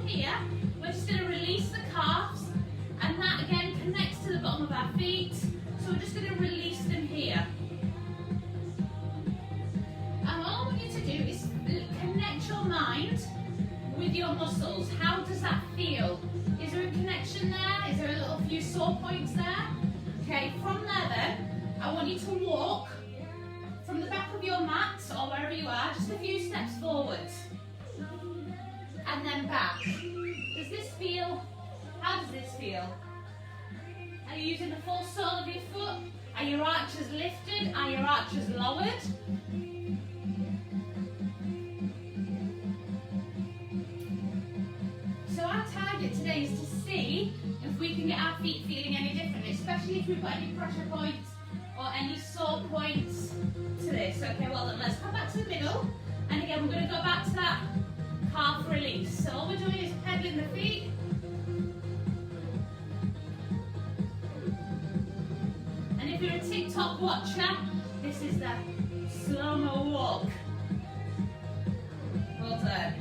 here, we're just going to release the calves, and that again connects to the bottom of our feet. So we're just going to release them here. And all I want you to do is connect your mind with your muscles. How does that feel? Is there a connection there? Is there a little few sore points there? Okay, from there then, I want you to walk from the back of your mat or wherever you are, just a few steps forward. And then back. Does this feel, how does this feel? Are you using the full sole of your foot? Are your arches lifted? Are your arches lowered? So our target today is to see if we can get our feet feeling any different, especially if we've got any pressure points or any sore points to this. Okay, well then let's come back to the middle. And again, we're going to go back to that calf release. So all we're doing is pedaling the feet. And if you're a TikTok watcher, this is the slow-mo walk. Well done.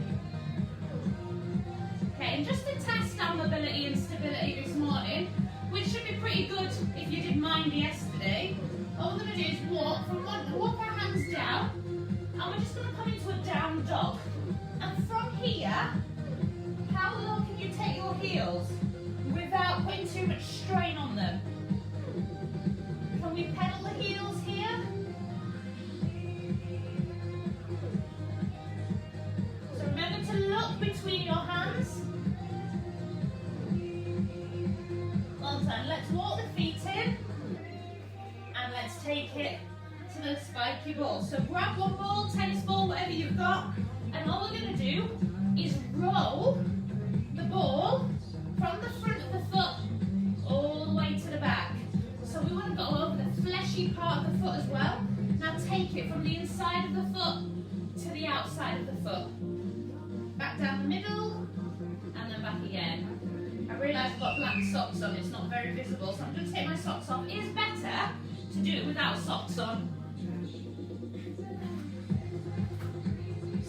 Okay, and just to test our mobility and stability this morning, which should be pretty good if you did mine yesterday, all we're going to do is walk our hands down, and we're just going to come into a down dog. And from here, how low can you take your heels without putting too much strain on them? Can we pedal the heels here? So remember to look between your hands. Well done. Let's walk the feet in. And let's take it to the spiky ball. So grab one ball, tennis ball, whatever you've got. And all we're going to do is roll the ball from the front of the foot all the way to the back. So we want to go over the fleshy part of the foot as well. Now take it from the inside of the foot to the outside of the foot. Back down the middle, and then back again. I realise I've got black socks on, it's not very visible, so I'm going to take my socks off. It is better to do it without socks on.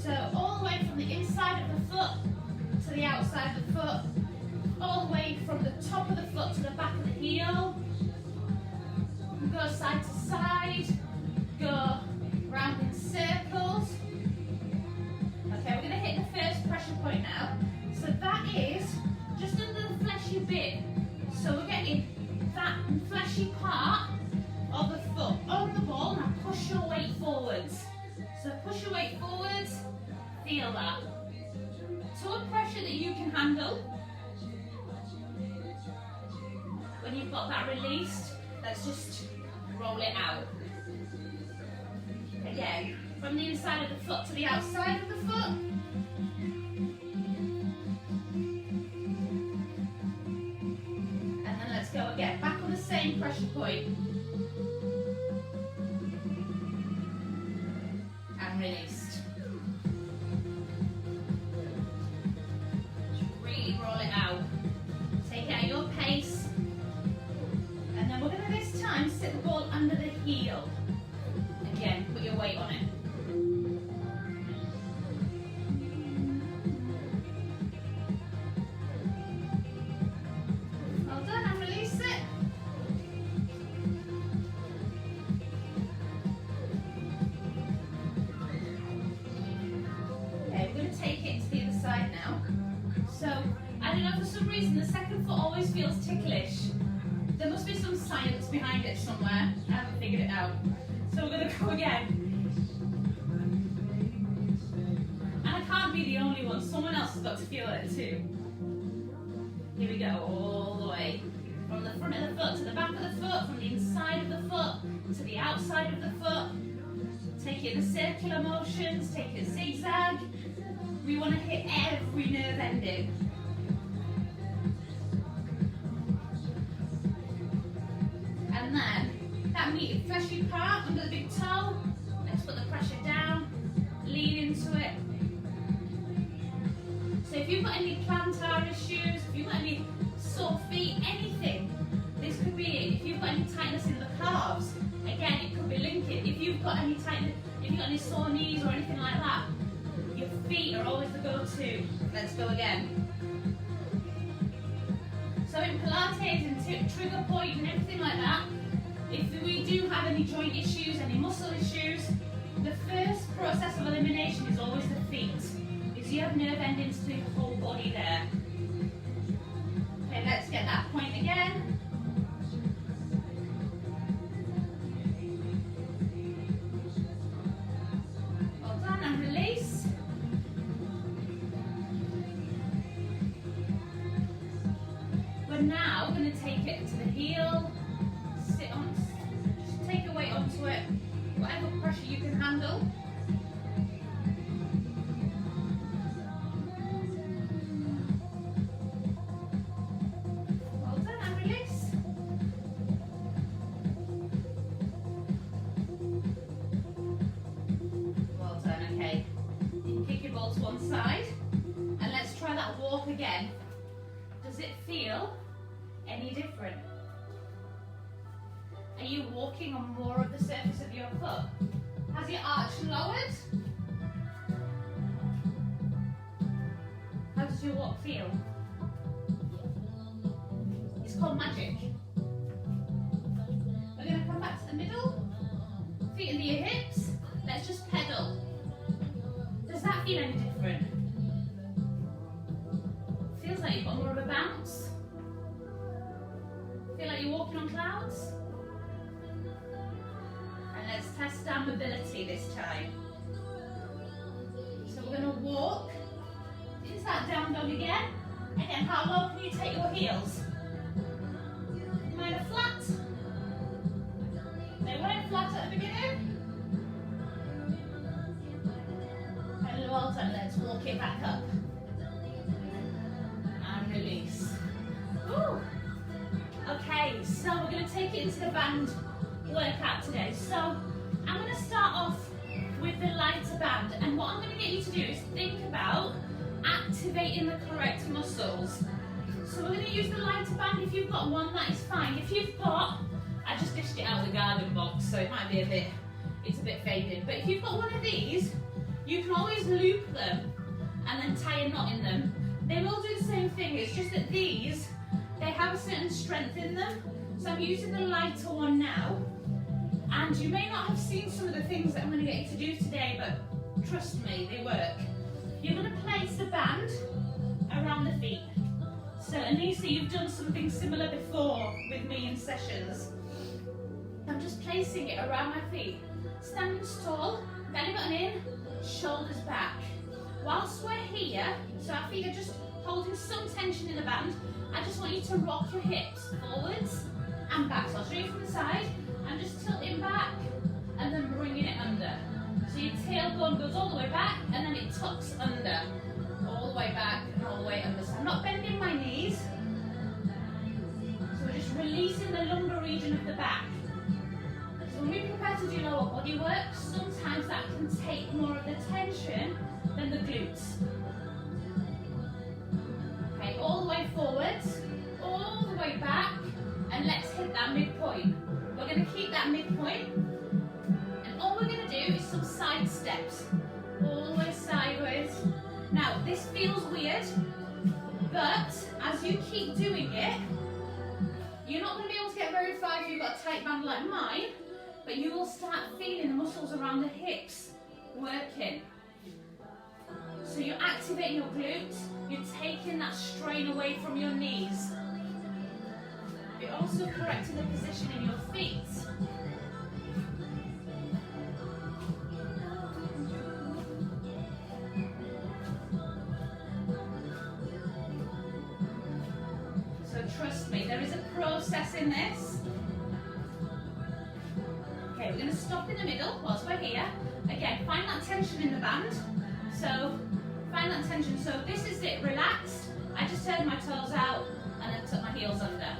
So all the way from the inside of the foot to the outside of the foot, all the way from the top of the foot to the back of the heel. Go side to side, go round in circles. Okay, we're going to hit the first pressure point now. So that is just under the fleshy bit. So we're getting that fleshy part of the foot on the ball. Now push your weight forwards. So push your weight forwards, feel that. To a pressure that you can handle. When you've got that released, let's just roll it out. Again, from the inside of the foot to the outside of the foot. And then let's go again, back on the same pressure point. And released. Just really roll it out. Take it at your pace. And then we're going to this time sit the ball under the heel. Again, put your weight on it. Well done, and release it. Okay, we're going to take it to the other side now. So, I don't know, for some reason the second foot always feels ticklish. There must be some science behind it somewhere. I haven't figured it out. So we're going to go again. And I can't be the only one. Someone else has got to feel it too. Here we go, all the way. From the front of the foot to the back of the foot, from the inside of the foot to the outside of the foot. Take it in circular motions, take it zigzag. We want to hit every nerve ending. And then that meaty fleshy part under the big toe. Let's put the pressure down, lean into it. So if you've got any plantar issues, if you've got any sore feet, anything, this could be it. If you've got any tightness in the calves, again, it could be linking. If you've got any tightness, if you've got any sore knees or anything like that, your feet are always the go-to. Let's go again. in Pilates and trigger point and everything like that, if we do have any joint issues, any muscle issues, the first process of elimination is always the feet. Is you have nerve endings to the whole body there. Okay, let's get that point again. Well done, and release. We're now going to take it to the heel, sit on, just take a weight onto it, whatever pressure you can handle. Well done, and release. Well done, okay. You can kick your ball to one side, and let's try that walk again. Does it feel any different? Are you walking on more of the surface of your foot? Has your arch lowered? How does your walk feel? It's called magic. We're going to come back to the middle, feet into your hips. Let's just pedal. Does that feel any different? Feels like you've got more of a bounce. Feel like you're walking on clouds? And let's test our mobility this time. So we're going to walk into that down dog again. Again, how low can you take your heels? Mine are flat. They weren't flat at the beginning. And well done, let's walk it back up. And release. Ooh. Okay, so we're going to take it into the band workout today. So I'm going to start off with the lighter band, and what I'm going to get you to do is think about activating the correct muscles. So we're going to use the lighter band. If you've got one, that is fine. If you've got, I just dished it out of the garden box, so it might be it's a bit faded. But if you've got one of these, you can always loop them and then tie a knot in them. They will do the same thing, it's just that these, they have a certain strength in them. So I'm using the lighter one now. And you may not have seen some of the things that I'm going to get you to do today, but trust me, they work. You're going to place the band around the feet. So Anissa, you've done something similar before with me in sessions. I'm just placing it around my feet. Standing tall, belly button in, shoulders back. Whilst we're here, so our feet are just holding some tension in the band, I just want you to rock your hips forwards and back. So I'll show you from the side. I'm just tilting back and then bringing it under. So your tailbone goes all the way back and then it tucks under. All the way back and all the way under. So I'm not bending my knees. So we're just releasing the lumbar region of the back. So when we prepare to do lower body work, sometimes that can take more of the tension than the glutes. Okay, all the way forwards, all the way back, and let's hit that midpoint. We're going to keep that midpoint, and all we're going to do is some side steps, all the way sideways. Now, this feels weird, but as you keep doing it, you're not going to be able to get very far if you've got a tight band like mine, but you will start feeling the muscles around the hips working. So you're activating your glutes, you're taking that strain away from your knees. You're also correcting the position in your feet. So trust me, there is a process in this. Okay, we're going to stop in the middle whilst we're here. Again, find that tension in the band. So find that tension. So this is it, relaxed. I just turned my toes out and then took my heels under.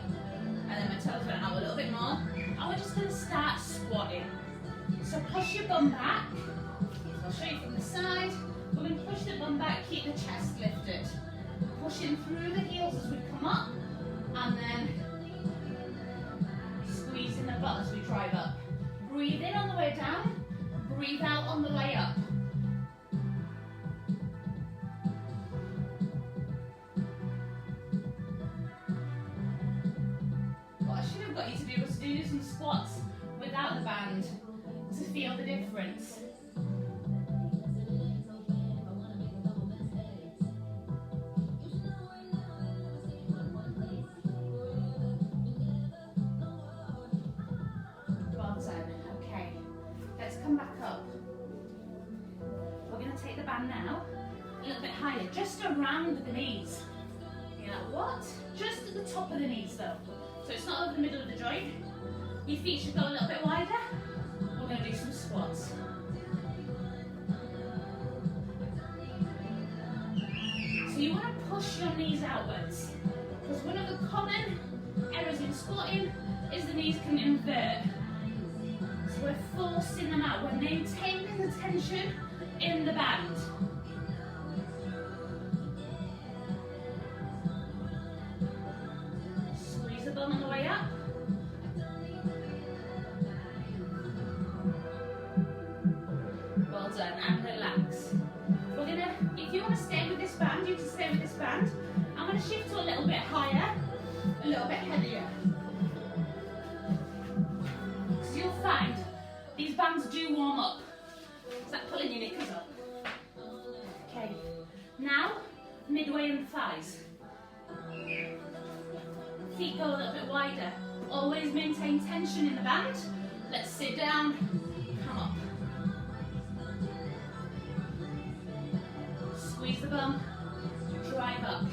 And then my toes went out a little bit more. And we're just going to start squatting. So push your bum back. I'll show you from the side. We're going to push the bum back, keep the chest lifted. Pushing through the heels as we come up. And then squeezing the butt as we drive up. Breathe in on the way down. Breathe out on the way up. you to do is do some squats without the band to feel the difference. Well done. Okay, let's come back up. We're going to take the band now a little bit higher, just around the knees. You're like, what? Just at the top of the knees though. So it's not over the middle of the joint. Your feet should go a little bit wider. We're going to do some squats. So you want to push your knees outwards, because one of the common errors in squatting is the knees can invert. So we're forcing them out. We're maintaining the tension in the band. Squeeze the bum on the way up. Well done, and relax. We're gonna, if you want to stay with this band, you can stay with this band. I'm going to shift to a little bit higher, a little bit heavier. Because you'll find these bands do warm up. It's like pulling your knickers up. Okay, now midway in the thighs. Feet go a little bit wider. Always maintain tension in the band. Let's sit down, come up. Squeeze the bum, drive up.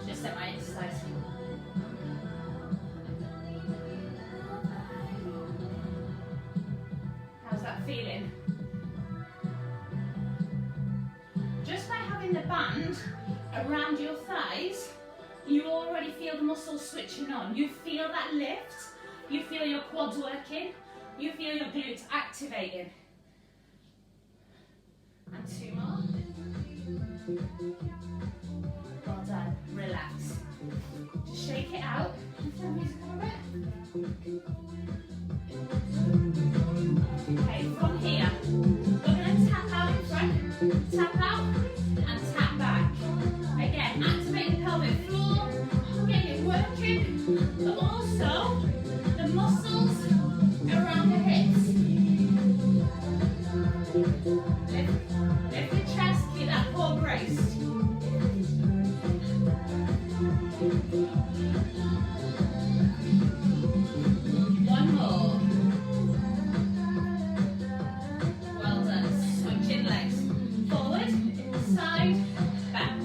Just set my exercise. How's that feeling? Just by having the band around your thighs, you already feel the muscles switching on. You feel that lift, you feel your quads working, you feel your glutes activating. And two more. Well done. Relax. Just shake it out. Okay, from here, we're going to tap out in front, tap out, and tap back. Again, activate the pelvic floor, get it working, but also the muscles around the hips. Lift the chest, keep that core braced. One more. Well done. Switching legs. Forward, side, back.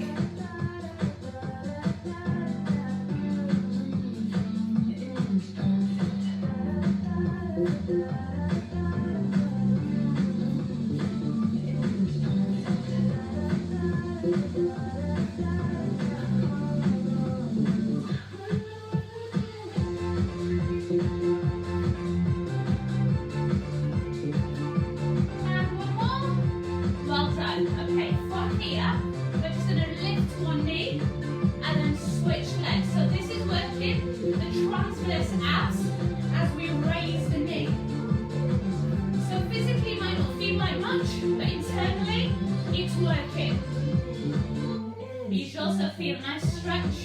Feel a nice stretch.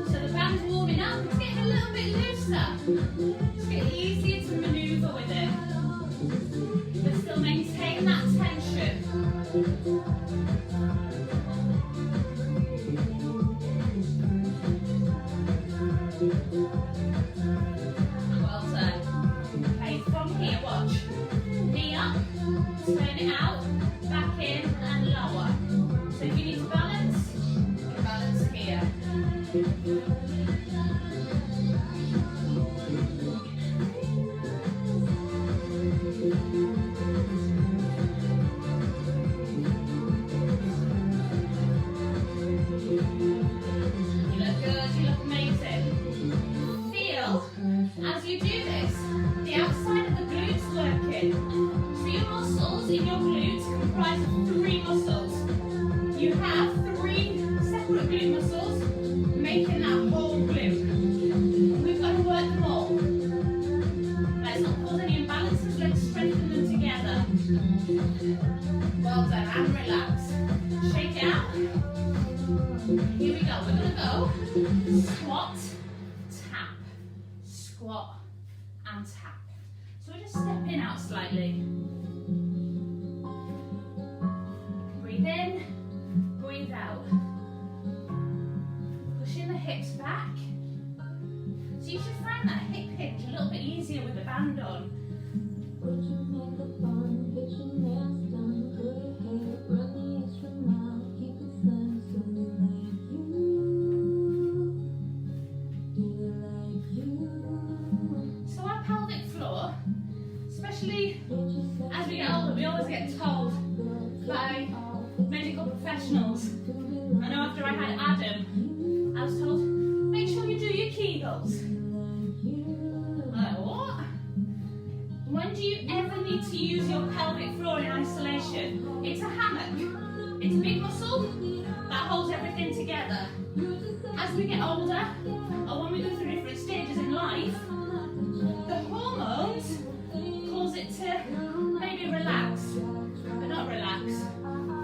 So the band's warming up, it's getting a little bit looser. It's getting easier to manoeuvre with it. But still maintain that tension. Well done. Okay, from here, watch. Knee up, turn it out, back in and lower. So if you need to balance, balance here. You look good, you look amazing. Feel, as you do this, the outside of the glutes working. So your muscles in your glutes comprise of 3 muscles. You have 3 separate glute muscles, Squat, tap, squat and tap. So we're just stepping out slightly. Breathe in, breathe out. Pushing the hips back. So you should find that hip hinge a little bit easier with the band on. So our pelvic floor, especially as we get older, we always get told by medical professionals. I know after I had Adam, I was told, make sure you do your Kegels. I'm like, what? When do you ever need to use your pelvic floor in isolation? It's a hammock. It's a big muscle that holds everything together. As we get older, or when we go through different stages in life, the hormones cause it to maybe relax, but not relax,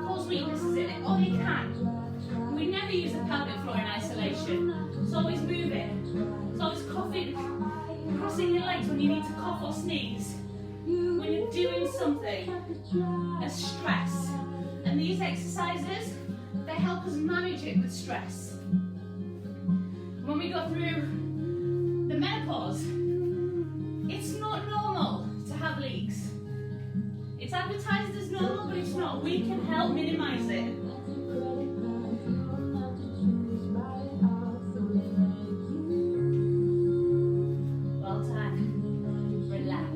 cause weaknesses in it, or they can. We never use the pelvic floor in isolation. It's always moving. It's always coughing, crossing your legs when you need to cough or sneeze. When you're doing something, a stress. And these exercises, they help us manage it with stress. When we go through the menopause, it's not normal to have leaks. It's advertised as normal, but it's not. We can help minimize it. Well done. Relax.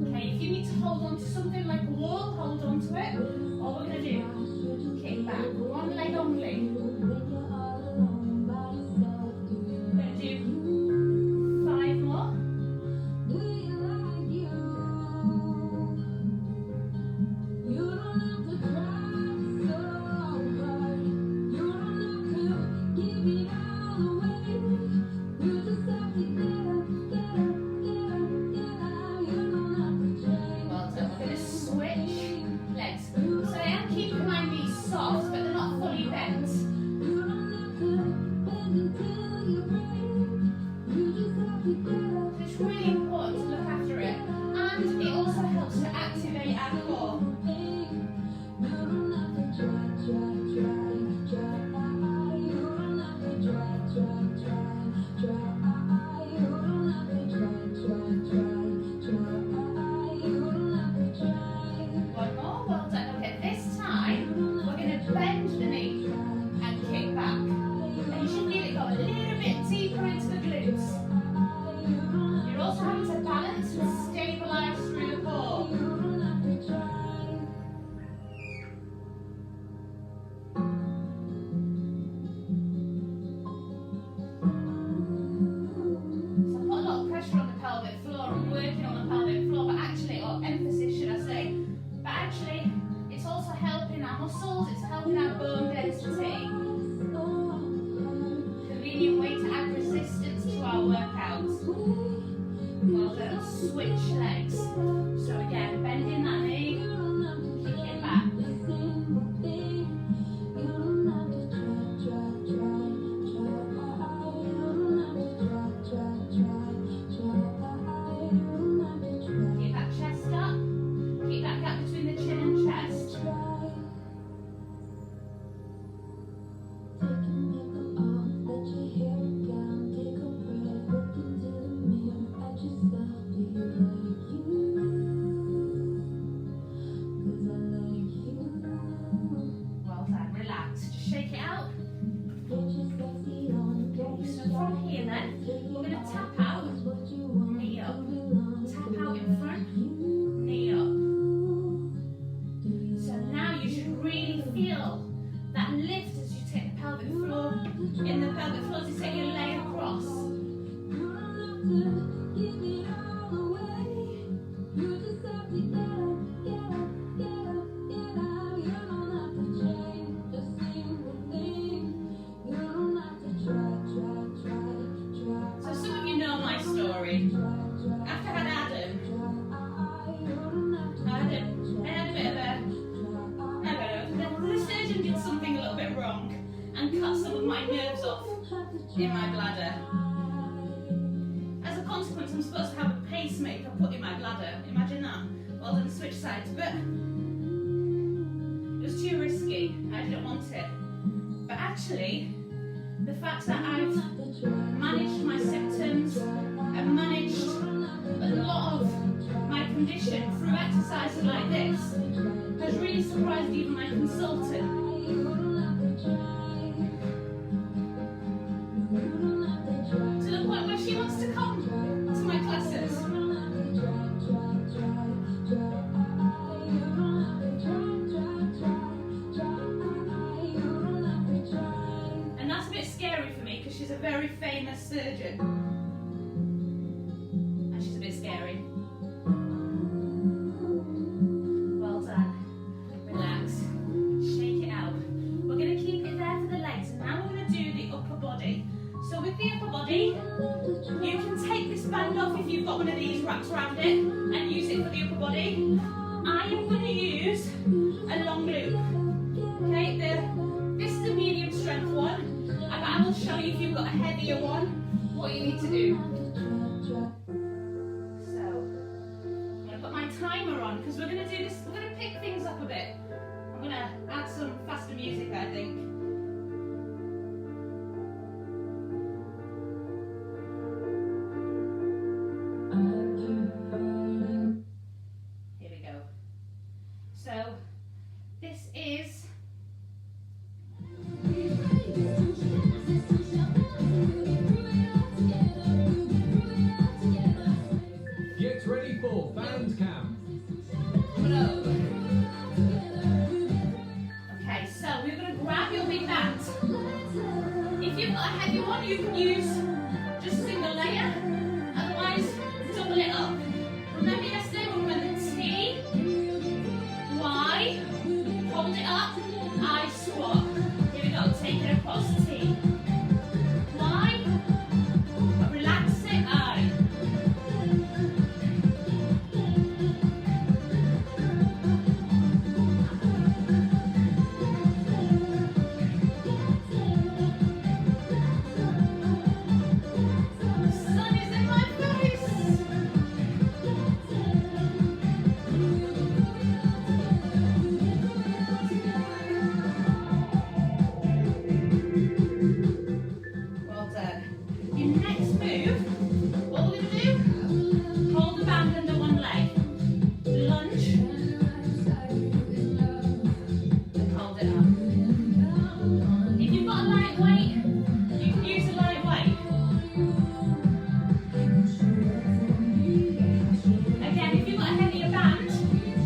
Okay, if you need to hold on to something like a wall, hold on to it. All we're going to do, kick back, one leg only. Switch legs. So again, bending that knee, kicking back. Keep that chest up. Keep that gap between the chin and chest. in my bladder. As a consequence, I'm supposed to have a pacemaker put in my bladder. Imagine that. Well done, switch sides. But it was too risky. I didn't want it. But actually, the fact that I've managed my symptoms and managed a lot of my condition through exercises like this has really surprised even my consultant. To the point where she wants to come to my classes. And that's a bit scary for me because she's a very famous surgeon. And she's a bit scary. Well done. Relax. Shake it out. We're going to keep it there for the legs. And now we're going to do the upper body. So with the upper body, you can take this band off if you've got one of these wrapped around it and use it for the upper body. I am going to use a long loop. Okay, this is a medium strength one, and I will show you if you've got a heavier one, what you need to do. So, I'm going to put my timer on because we're going to do this, we're going to pick things up a bit. I'm going to add some faster music, I think. Here we go. So, this is Get ready for band camp. Okay, so we're going to grab your big band. If you've got a heavy one, you can use just a single layer. Otherwise, double it up. Remember yesterday when we went the T, Y, hold it up, I squat. Here we go, take it across T. Y, relax it, I. Sun is in my face. Well done. Your next move, what we're going to do, hold the band under one leg, lunge, and hold it up. If you've got a light weight, you can use a light weight. Again, if you've got a heavier band,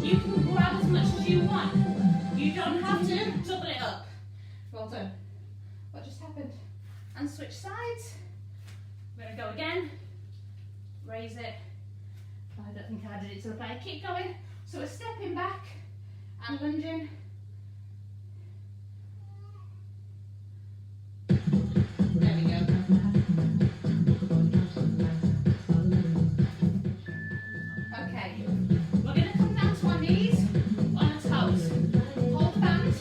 you can grab as much as you want. You don't have to double it up. Well done. What just happened? And switch sides. We're going to go again. Raise it. I don't think I did it to the play. Keep going. So we're stepping back and lunging. There we go. Okay. We're going to come down to our knees on our toes. Hold the band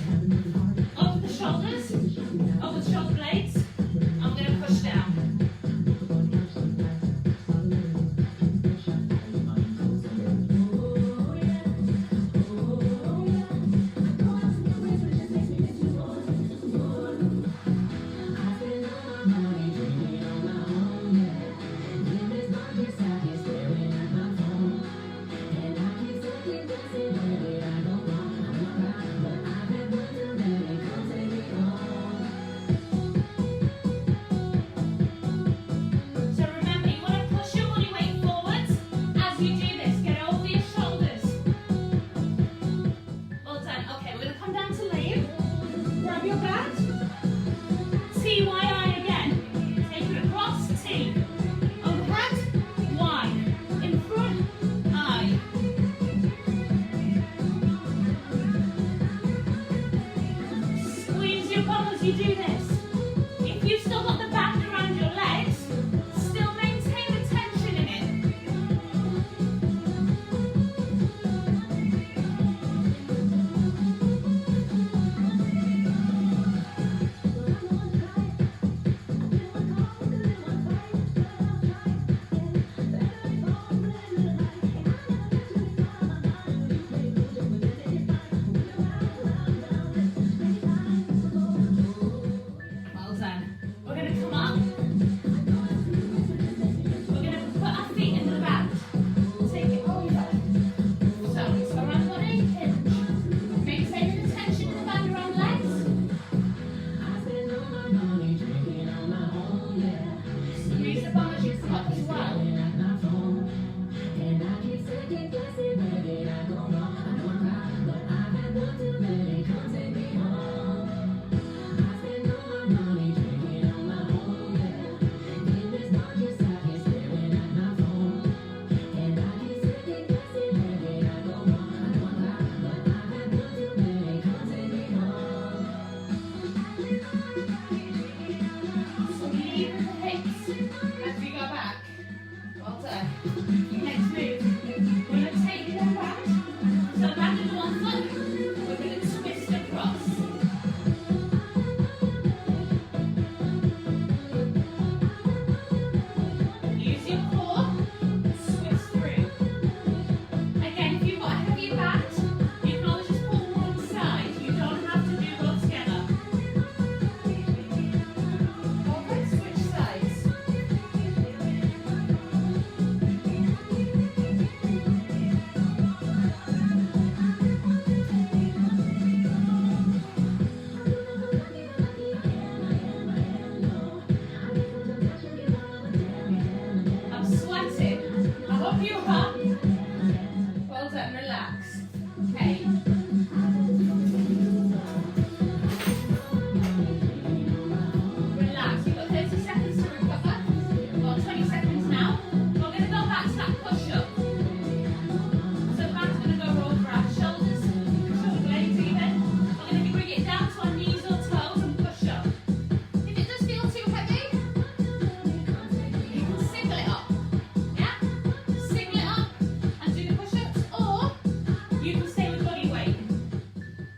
over the shoulders, over the shoulder blades. I'm going to push down. top as well. So leave the hips as we go back. Well done. Next move. We're going to take them back. So back into one foot. We're going to twist across. Use your core. Twist through. Again, if you've got a heavy back, you can always just pull one side. You don't have to do both together. Okay, switch sides. I'm sweating. I hope you are. Well done, relax. Okay. Relax. You've got 30 seconds to recover. We've got 20 seconds now. We're going to go back to that push-up. So the band's going to go over our shoulders, shoulder blades even. We're going to bring it down to our knees or toes and push up. If it does feel too heavy, you can single it up. Yeah? Single it up and do the push-ups, or you can stay with body weight.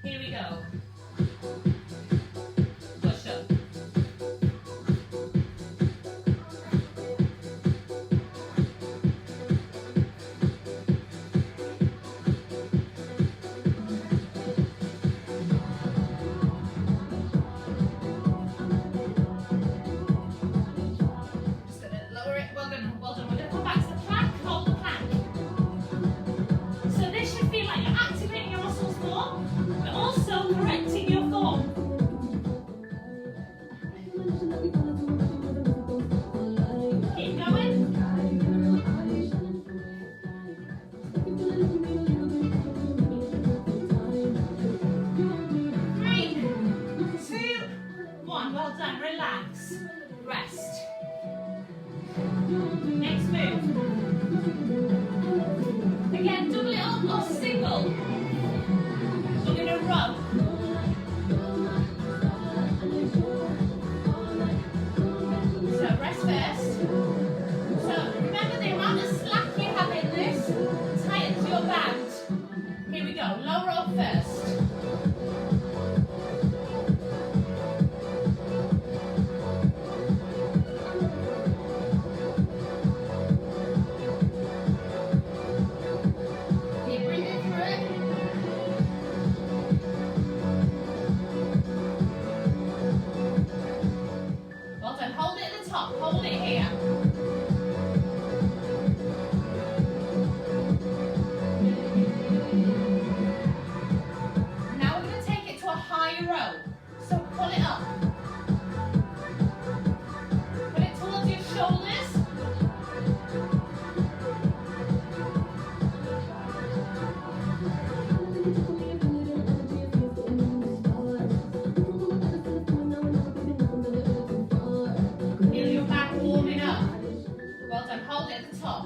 Here we go. Push up. Just gonna lower it. Well done. Well done. We're gonna come back to the plank. Hold the plank. So this should feel like you're activating your muscles more, but also correcting your form. Keep going. 3, 2, 1. Well done. Relax. Rest. Next move. Again, double it up or single. We're going to rub. So rest first. So remember the amount of slack you have in this tightens your band. Here we go. Lower up first. Keep breathing through it. Well done. Hold it at the top. Hold it here. Now we're going to take it to a high row. So pull it up. Put it towards your shoulders. Feel your back warming up. Well done. Hold it at the top.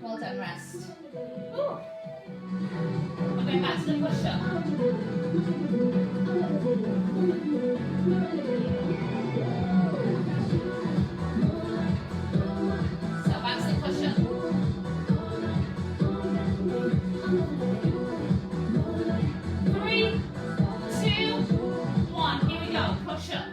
Well done. Rest. Ooh. We're going back to the push-up. So back to the push-up. 3, 2, 1. Here we go. Push-up.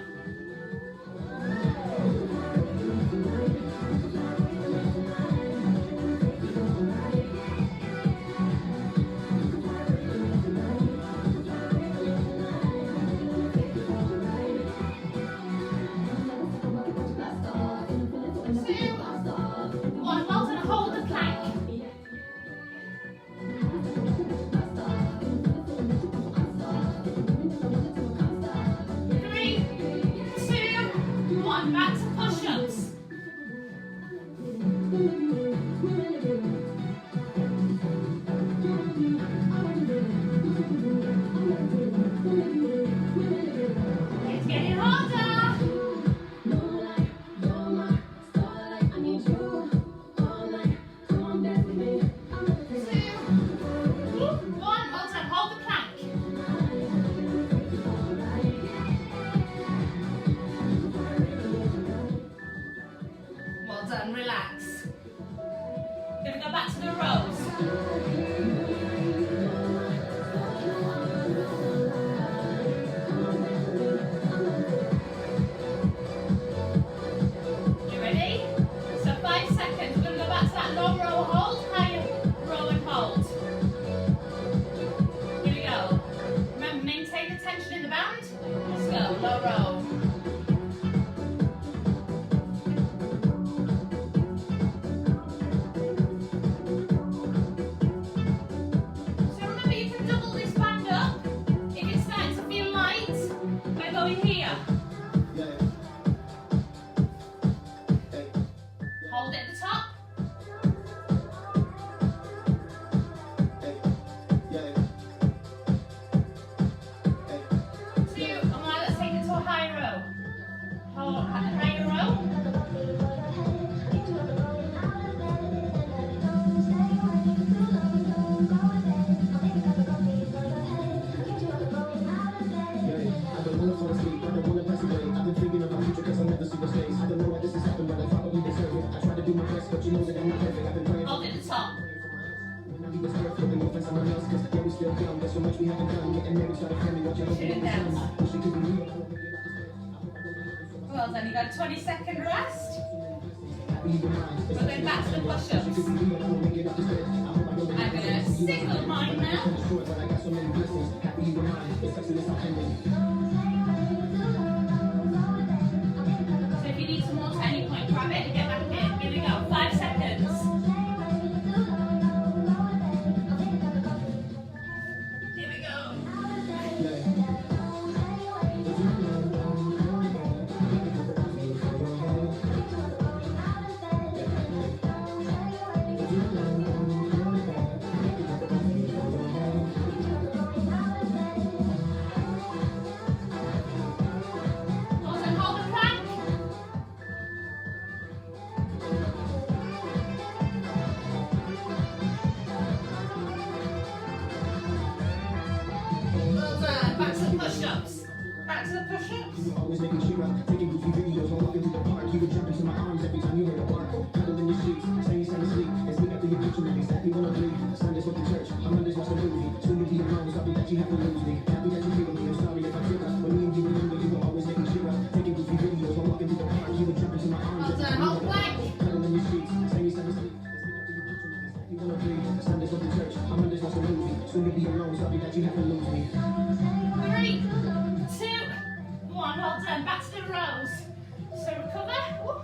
intense. Well done, you got a 20-second rest. We're going back to the push-ups. I'm going to single mine now. So if you need some water at any point, grab it and get back in. Here we go, 5 seconds. Here we go. 3, 2, 1, well done, back to the rows. So recover. Woo.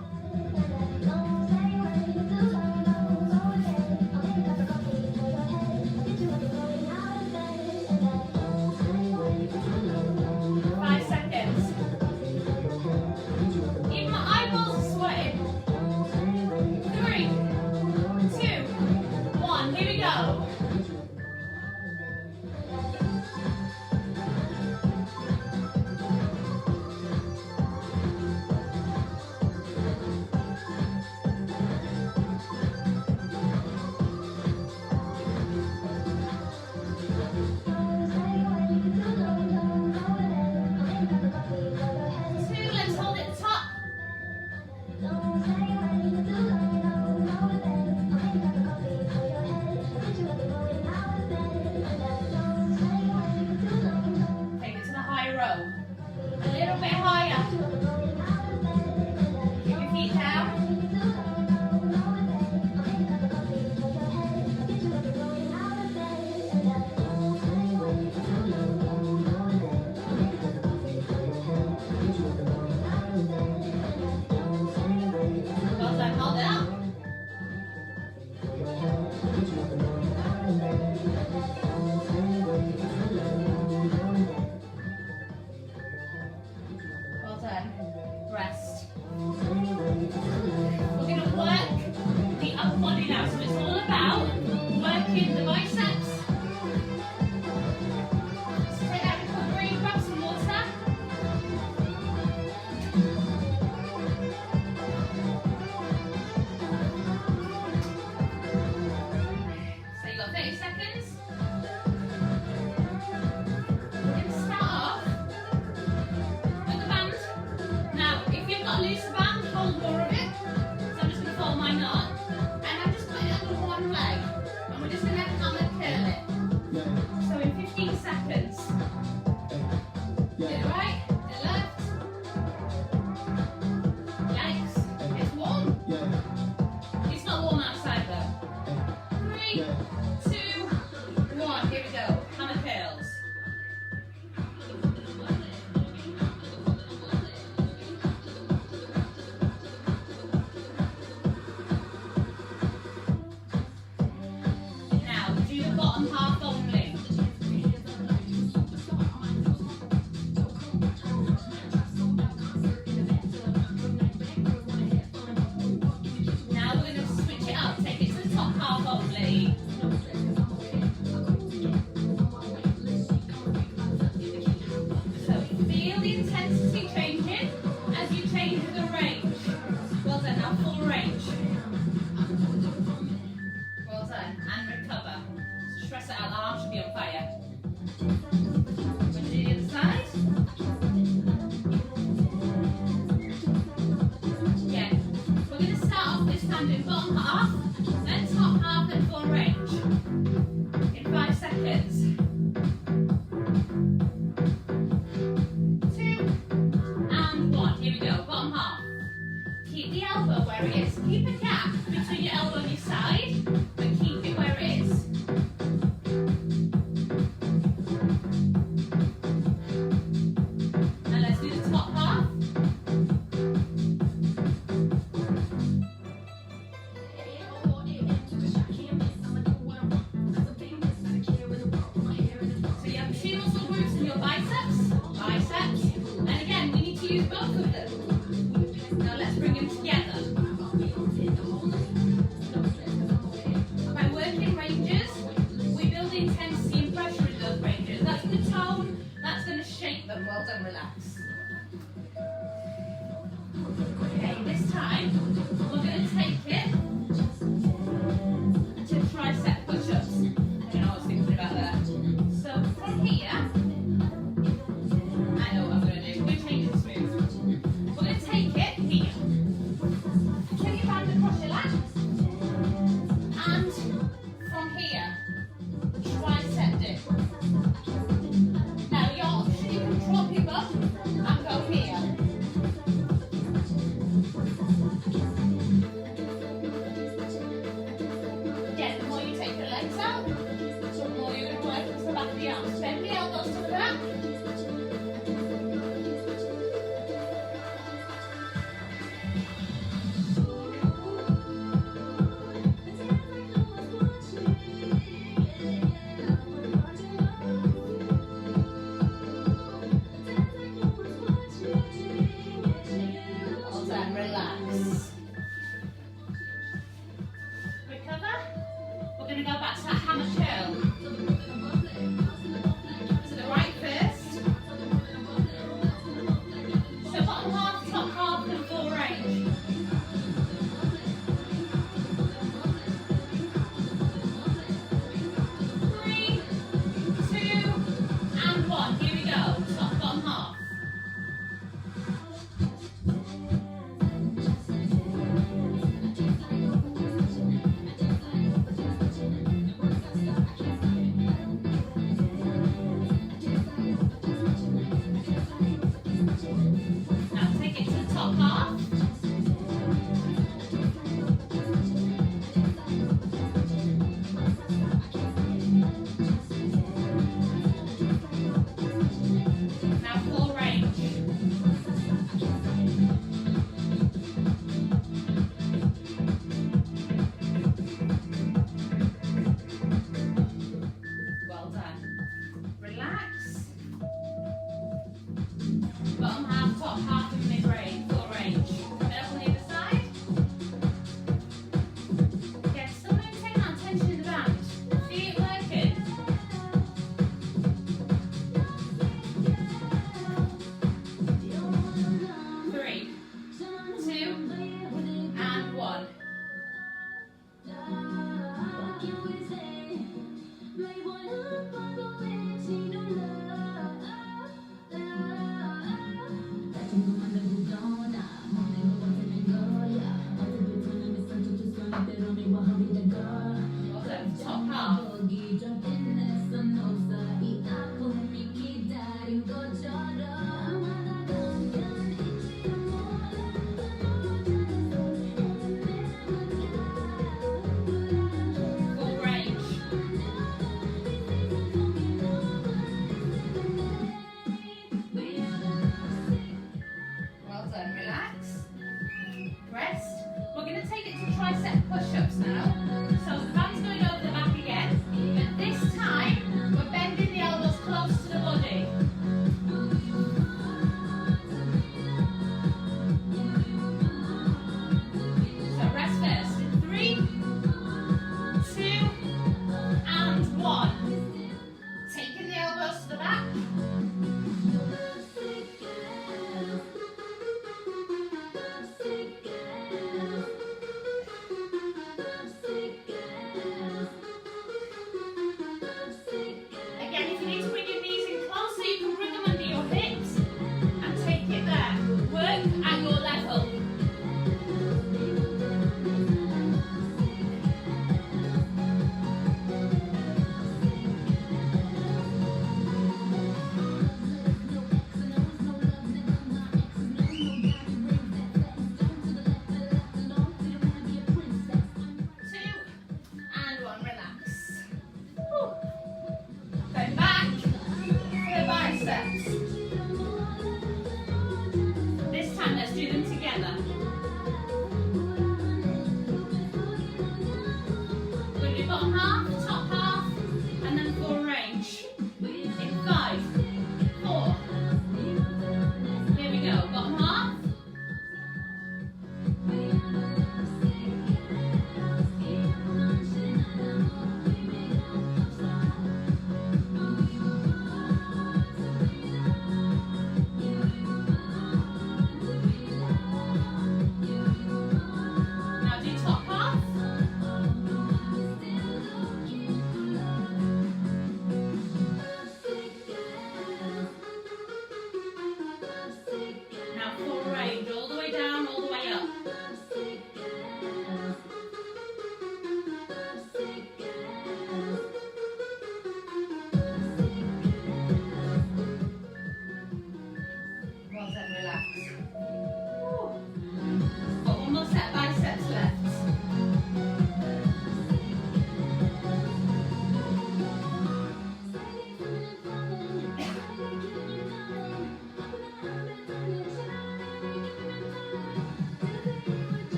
5 seconds. Even my eyeballs are sweating. 3, 2, 1, here we go.5 seconds. side, but keep it where it is. And let's do the top half. So you have two muscle groups in your biceps, and again, we need to use both of them. Now let's bring them together. By working ranges, we build intensity and pressure in those ranges. That's the tone, that's going to shape them. Well done, relax. Okay, this time, we're going to take it to tricep push-ups. I don't know what I was thinking about that. So from here, I know what I'm going to do. We're going to change it smooth. We're going to take it here. Turn your band across your lap. And from here, tricep dip. Now your option, you can drop your butt and go here. Again, the more you take the legs out, the more you're going to work into the back of the arms. Bend the elbows to the back. Well done, relax. Recover. We're going to go back to that hammer curl. So the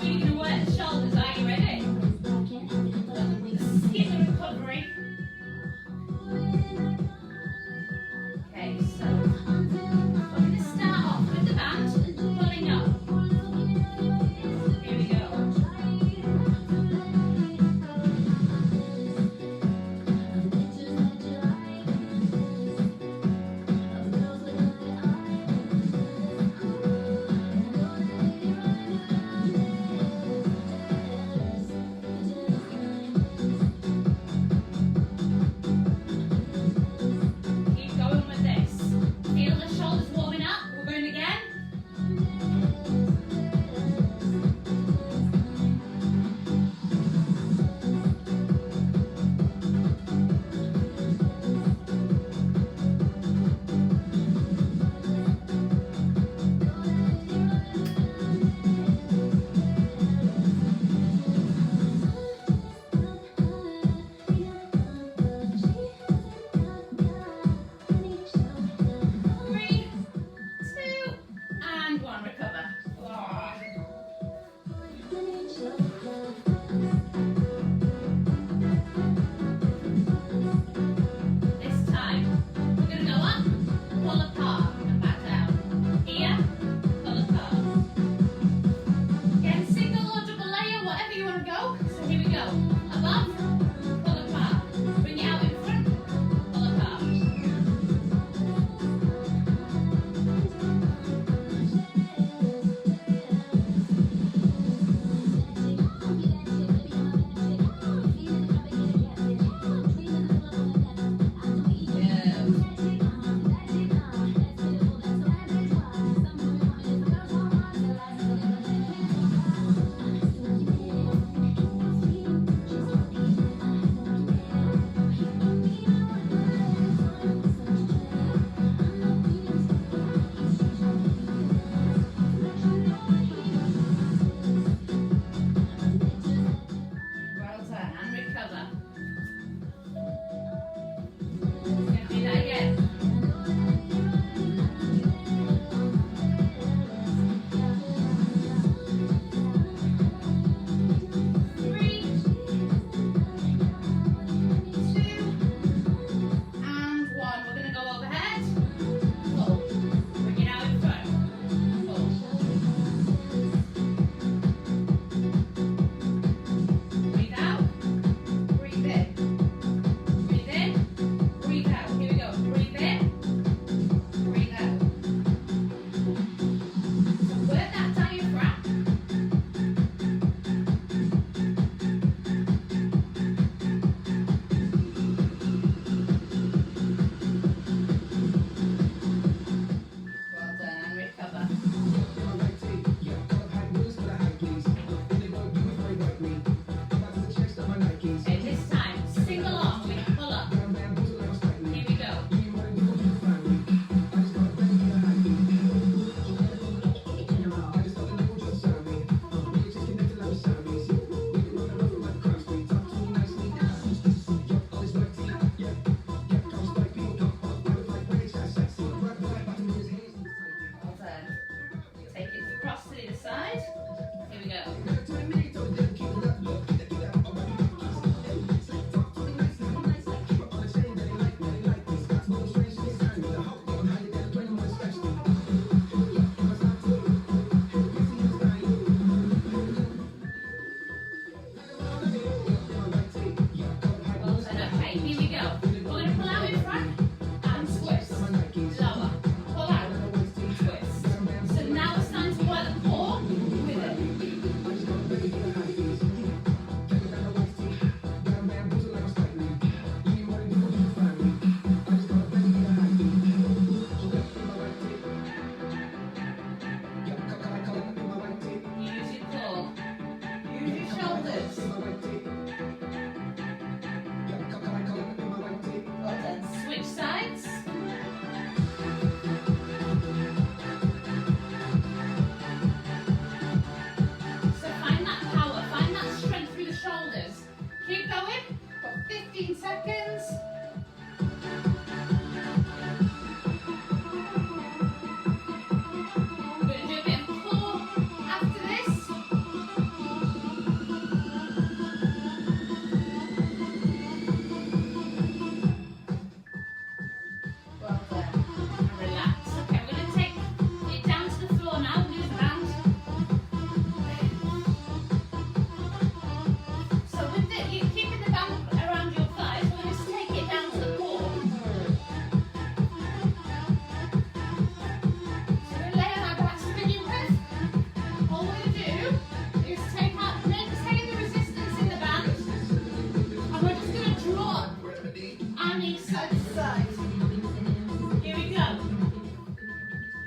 really going to work the shoulders. Are you ready? Skin recovery. Okay, so we're going to start off with the band, pulling up. Here we go.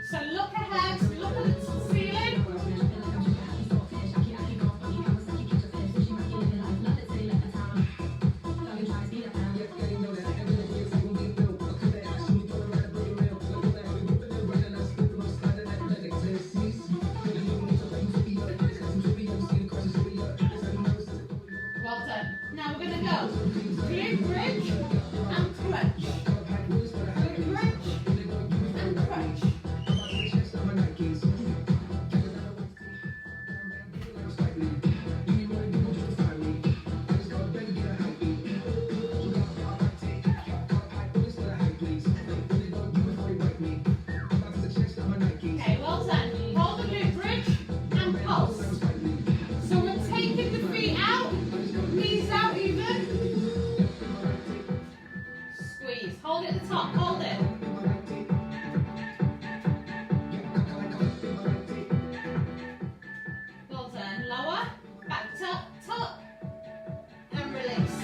So look ahead, look at the ceiling. Well done. Now we're going to go glute bridge and crunch. Glute bridge and crunch. Okay, well done. Hold the glute bridge and pulse. So we're taking the feet out, knees out even. Squeeze. Hold it at the top. Hold it. Well done. Lower. Back top. Top. And release.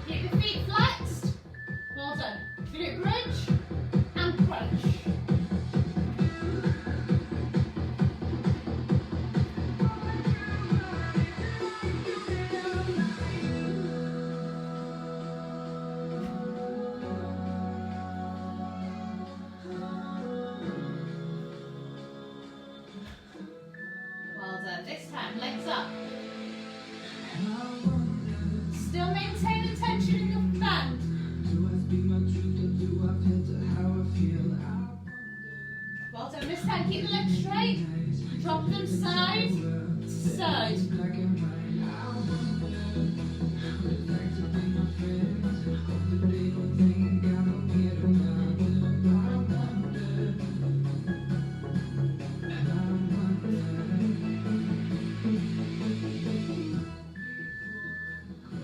Keep the feet flexed. Well done. Glute bridge and crunch. Well done. This time, legs up. Still maintain the tension in your band. Well done. This time, keep the legs straight. Drop them side to side.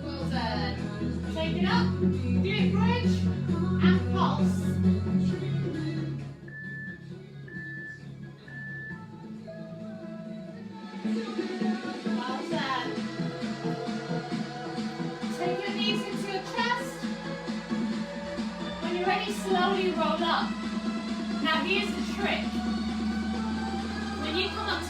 Well done. Shake it up. Glute bridge and pulse. Well done. Take your knees into your chest. When you're ready, slowly roll up. Now here's the trick. When you come up to